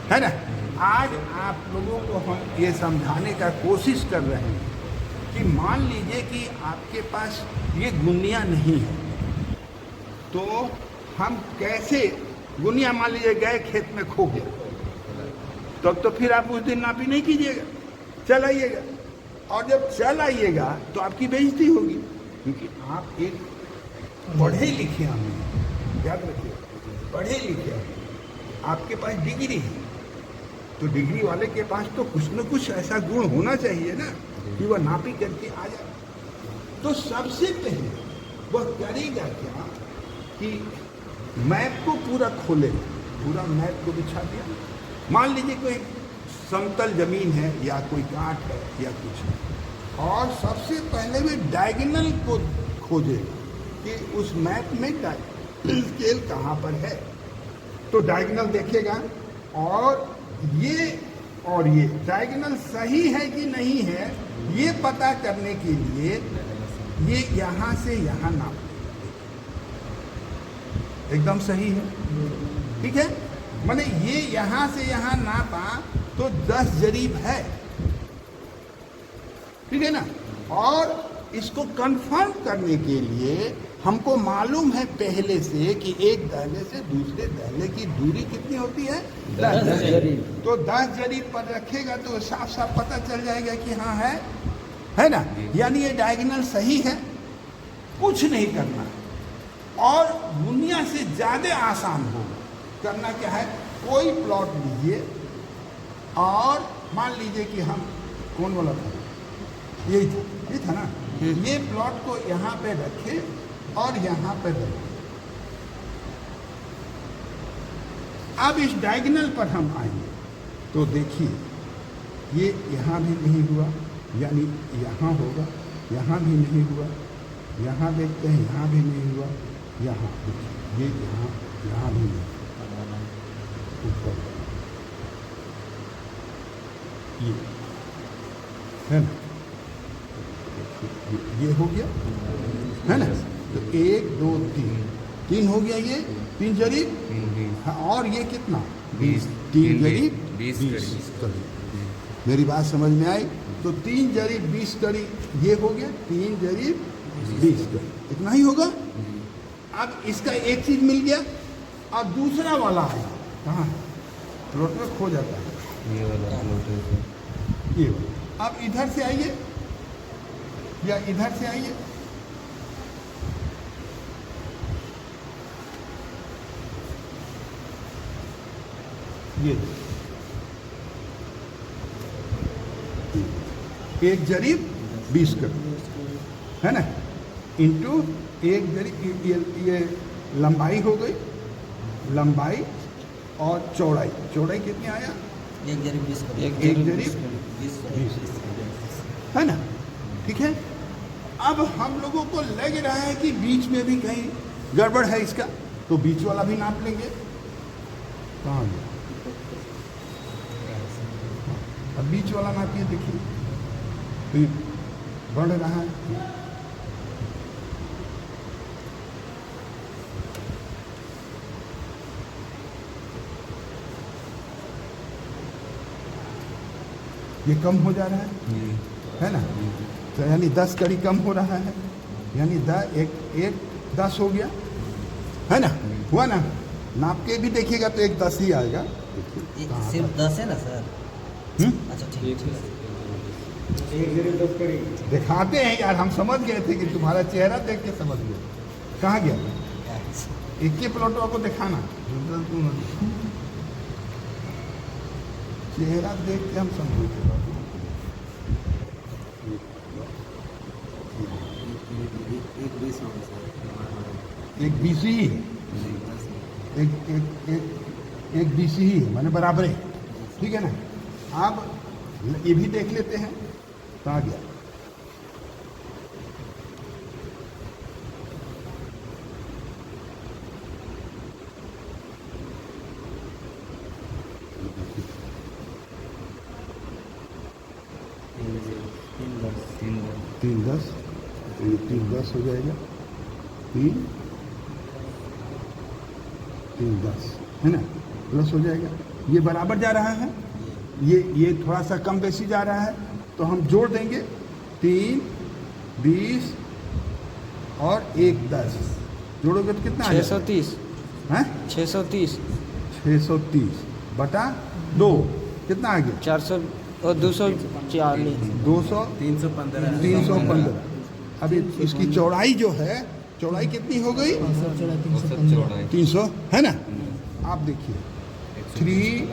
है ना। आज आप लोगों को हम ये समझाने का कोशिश कर रहे हैं कि मान लीजिए कि आपके पास ये गुनिया नहीं है, तो हम कैसे, गुनिया मान लीजिए गए खेत में खो गया, तब तो फिर आप उस दिन नापी नहीं कीजिएगा, चल आइएगा। और जब चल आइएगा तो आपकी बेइज्जती होगी, क्योंकि आप एक पढ़े लिखे आदमी हैं, याद रखिए, पढ़े लिखे आदमी, आपके पास डिग्री है, तो डिग्री वाले के पास तो कुछ न कुछ ऐसा गुण होना चाहिए ना कि वह नापी करके आ जाए। तो सबसे पहले वह करेगा क्या कि मैप को पूरा खोले, पूरा मैप को बिछा दिया। मान लीजिए कोई समतल जमीन है या कोई काट है या कुछ है, और सबसे पहले वे डायगोनल को खोजे कि उस मैप में स्केल कहाँ पर है। तो डायगोनल देखेगा और ये डायगोनल सही है कि नहीं है, ये पता करने के लिए ये यहाँ से यहाँ नाप एकदम सही है, ठीक है। माने ये यहाँ से यहाँ नापा तो 10 जरीब है, ठीक है ना। और इसको कंफर्म करने के लिए हमको मालूम है पहले से कि एक दहले से दूसरे दहले की दूरी कितनी होती है, 10 जरीब। तो 10 जरीब पर रखेगा तो साफ साफ पता चल जाएगा कि हाँ है ना। यानी ये डायगोनल सही है, कुछ नहीं करना। और दुनिया से ज़्यादा आसान होगा करना। क्या है, कोई प्लॉट लीजिए और मान लीजिए कि हम कौन वाला था, ये था ना, ये प्लॉट को यहाँ पे रखे और यहाँ पे रखे। अब इस डायगोनल पर हम आएंगे तो देखिए ये यहाँ भी नहीं हुआ, यानी यहाँ होगा, यहाँ भी नहीं हुआ, यहाँ देखते हैं यहाँ भी नहीं हुआ, यहाँ ये यहाँ भी नहीं, ऊपर ये है ना, ये हो गया है ना। तो 1 2 3 हो गया, ये 3 जरीब। हाँ, और ये कितना, 20, 3 जरीब 20 कड़ी। मेरी बात समझ में आई। तो 3 जरीब 20 कड़ी ये हो गया, 3 जरीब 20 कड़ी, इतना ही होगा। अब इसका एक चीज मिल गया और दूसरा वाला है कहाँ, प्लॉट में खो जाता है, ये वाला प्लॉट है, ये वाला। अब इधर से आइए या इधर से आइए, ये 1 जरीब 20 कड़ी है ना, इंटू 1 जरीब, ये लंबाई हो गई, लंबाई और चौड़ाई, चौड़ाई कितनी आया, 1 जरीब 20 कड़ी, 1 जरीब 20 है ना, ठीक है। अब हम लोगों को लग रहा है कि बीच में भी कहीं गड़बड़ है इसका, तो बीच वाला भी नाप लेंगे। कहाँ गया, अब बीच वाला नापिए, देखिए तो ये बढ़ रहा है, ये कम हो जा रहा है ना। तो यानी 10 कड़ी कम हो रहा है, यानी 10 हो गया है ना, हुआ ना। नाप के भी देखिएगा तो 10 ही आएगा। सिर्फ 10 है ना सर? अच्छा ठीक है, 1 जरीब 10 कड़ी दिखाते हैं यार, हम समझ गए थे कि तुम्हारा चेहरा देख के समझ गए। कहाँ गया, एक ही प्लॉटवा को दिखाना, चेहरा देख के हम समझ। एक बीसी ही है, एक बीसी ही है, माने बराबर है, ठीक है ना। अब ये भी देख लेते हैं, कहाँ गया, तीन 10 हो जाएगा, 3 10 है ना, प्लस हो जाएगा। ये बराबर जा रहा है, ये थोड़ा सा कम बेसी जा रहा है, तो हम जोड़ देंगे 3, 20 और 1, 10। जोड़ोगे तो कितना आ जाएगा? 630 हैं? 630 630 बटा 2 कितना आ गया? 400 और 240 200 315। अभी इसकी चौड़ाई जो है, चौड़ाई कितनी हो गई? 300 है ना। आप देखिए 3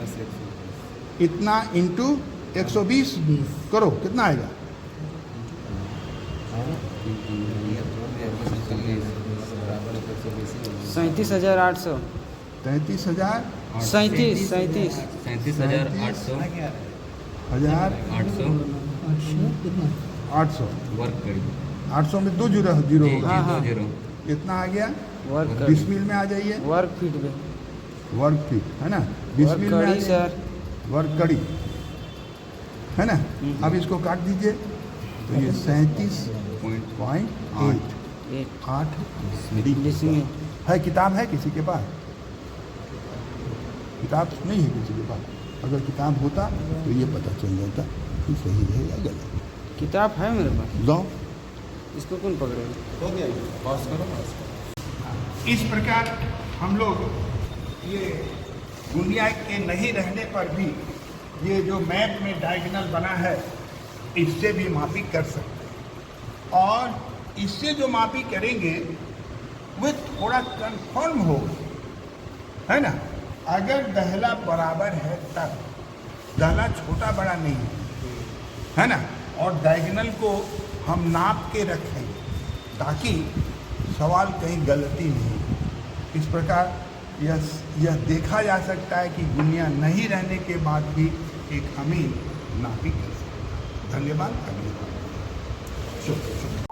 इतना इंटू 120 करो, कितना आएगा? 37,800 33,000 37 800 वर्क करी 800 में 2 जीरो होगा। हाँ, हाँ। कितना आ गया? वर्क डिसमिल में आ जाइए। वर्क फीट में वर्ग फीट है ना, डिसमिल में आ कड़ी जाइए। सर वर्ग कड़ी है ना। अब इसको काट दीजिए तो ये 37.8 डिसमिल है। किताब है किसी के पास? किताब नहीं है किसी के पास। अगर किताब होता तो ये पता चल जाता कि सही है या गलत। किताब है मेरे पास, जाओ। इसको कौन पकड़ेगा? हो गया, पास करो। इस प्रकार हम लोग ये दुनिया के नहीं रहने पर भी ये जो मैप में डायगोनल बना है, इससे भी मापी कर सकते हैं। और इससे जो मापी करेंगे वो थोड़ा कंफर्म होगा, है ना। अगर दहला बराबर है तब, दहला छोटा बड़ा नहीं है ना। और डायगोनल को हम नाप के रखेंगे ताकि सवाल कहीं गलती नहीं। इस प्रकार यह देखा जा सकता है कि दुनिया नहीं रहने के बाद भी एक अमीर नापी कर सकता है। धन्यवाद। शुक्रिया।